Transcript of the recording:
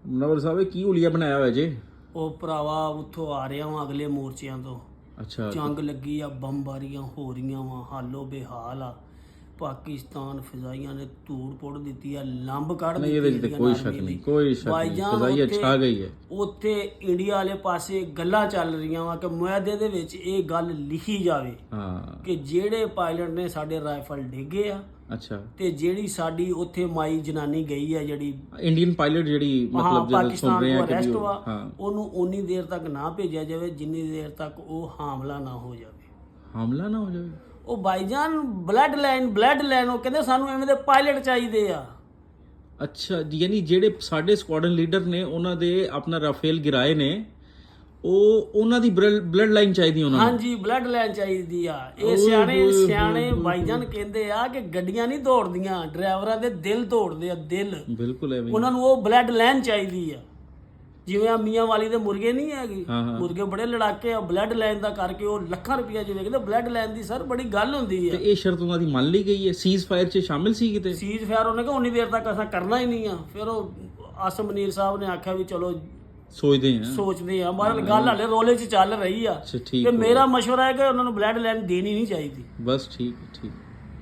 ਮੁਨੱਵਰ ਸਾਹਿਬ, ਇਹ ਕੀ ਹੁਲੀਆ ਬਣਾਇਆ ਹੋਇਆ ਜੇ? ਉਹ ਭਰਾਵਾ ਉੱਥੋਂ ਆ ਰਿਹਾ ਵਾਂ ਅਗਲੇ ਮੋਰਚਿਆਂ ਤੋਂ। ਅੱਛਾ, ਜੰਗ ਲੱਗੀ ਆ, ਬੰਬਾਰੀਆਂ ਹੋ ਰਹੀਆਂ ਵਾ, ਹਾਲੋ ਬੇਹਾਲ ਆ। ਪਾਕਿਸਤਾਨ ਫਿਜ਼ਾਈਆਂ ਨੇ ਧੂੜ ਪੁੱਟ ਦਿੱਤੀ ਆ, ਲੰਬ ਕੱਢ ਨਹੀਂ ਇਹਦੇ 'ਚ ਤੇ ਕੋਈ ਸ਼ੱਕ ਨਹੀਂ, ਕੋਈ ਸ਼ੱਕ ਨਹੀਂ, ਫਿਜ਼ਾਈਆ ਛਾ ਗਈ ਹੈ। ਉੱਥੇ ਇੰਡੀਆ ਵਾਲੇ ਪਾਸੇ ਗੱਲਾਂ ਚੱਲ ਰਹੀਆਂ ਵਾ ਕਿ ਮੁਆਹਦੇ ਦੇ ਵਿੱਚ ਇਹ ਗੱਲ ਲਿਖੀ ਜਾਵੇ ਕਿ ਜਿਹੜੇ ਪਾਇਲਟ ਨੇ ਸਾਡੇ ਰਾਈਫਲ ਡਿੱਗੇ ਆ। ਅੱਛਾ, ਤੇ ਜਿਹੜੀ ਸਾਡੀ ਉੱਥੇ ਮਾਈ ਜਨਾਨੀ ਗਈ ਆ, ਜਿਹੜੀ ਇੰਡੀਅਨ ਪਾਇਲਟ ਜਿਹੜੀ ਮਤਲਬ ਜਦੋਂ ਸੁਣ ਰਹੇ ਆ ਕਿ ਅਰੈਸਟ ਵਾ, ਉਹਨੂੰ ਉਨੀ ਦੇਰ ਤੱਕ ਨਾ ਭੇਜਿਆ ਜਾਵੇ ਜਿੰਨੀ ਦੇਰ ਤੱਕ ਉਹ ਹਾਮਲਾ ਨਾ ਹੋ ਜਾਵੇ। ਹਾਮਲਾ ਨਾ ਹੋ ਜਾਵੇ? ਉਹ ਭਾਈਜਾਨ ਬਲੱਡ ਲਾਈਨ ਉਹ ਕਹਿੰਦੇ ਸਾਨੂੰ ਐਵੇਂ ਦੇ ਪਾਇਲਟ ਚਾਹੀਦੇ ਆ। ਅੱਛਾ, ਯਾਨੀ ਜਿਹੜੇ ਸਾਡੇ ਸਕੁਆਡਰਨ ਲੀਡਰ ਨੇ ਉਹਨਾਂ ਦੇ ਆਪਣਾ ਰਾਫੇਲ ਗਿਰਾਏ ਨੇ, ਉਹ ਉਹਨਾਂ ਦੀ ਬਲੱਡ ਲਾਈਨ ਚਾਹੀਦੀ ਉਹਨਾਂ ਨੂੰ? ਹਾਂਜੀ, ਬਲੱਡ ਲਾਈਨ ਚਾਹੀਦੀ ਆ। ਇਹ ਸਿਆਣੇ ਭਾਈਜਾਨ ਕਹਿੰਦੇ ਆ ਕਿ ਗੱਡੀਆਂ ਨਹੀਂ ਦੌੜਦੀਆਂ, ਡਰਾਈਵਰਾਂ ਦੇ ਦਿਲ ਦੌੜਦੇ ਆ, ਦਿਲ। ਬਿਲਕੁਲ ਐਵੇਂ ਉਹਨਾਂ ਨੂੰ ਉਹ ਬਲੱਡ ਲਾਈਨ ਚਾਹੀਦੀ ਆ। ਜਿਵੇਂ ਆ ਮੀਆਂ ਵਾਲੀ ਦੇ ਮੁਰਗੇ ਨਹੀਂ ਹੈਗੇ, ਮੁਰਗੇ ਬੜੇ ਲੜਾਕੇ ਆ, ਬਲੱਡ ਲਾਈਨ ਦਾ ਕਰਕੇ ਉਹ ਲੱਖਾਂ ਰੁਪਈਆ ਜਿਵੇਂ ਕਹਿੰਦੇ ਬਲੱਡ ਲਾਈਨ ਦੀ ਸਰ ਬੜੀ ਗੱਲ ਹੁੰਦੀ ਹੈ। ਤੇ ਇਹ ਸ਼ਰਤ ਉਹਨਾਂ ਦੀ ਮੰਨ ਲਈ ਗਈ ਹੈ? ਸੀਜ਼ ਫਾਇਰ 'ਚ ਸ਼ਾਮਿਲ ਸੀ ਕਿਤੇ? ਸੀਜ਼ ਫਾਇਰ ਉਹਨੇ ਕਿਹਾ ਉਨੀ ਦੇਰ ਤੱਕ ਅਸਾਂ ਕਰਨਾ ਹੀ ਨਹੀਂ ਆ। ਫਿਰ ਉਹ ਆਸਮ ਮਨੀਰ ਸਾਹਿਬ ਨੇ ਆਖਿਆ ਵੀ ਚਲੋ ਸੋਚਦੇ ਆ, ਪਰ ਗੱਲ ਹਾਲੇ ਰੋਲੇ 'ਚ ਚੱਲ ਰਹੀ ਆ। ਤੇ ਮੇਰਾ ਮਸ਼ਵਰਾ ਹੈ ਕਿ ਉਹਨਾਂ ਨੂੰ ਬਲੱਡ ਲਾਈਨ ਦੇਣੀ ਨਹੀਂ ਚਾਹੀਦੀ। ਬਸ ਠੀਕ।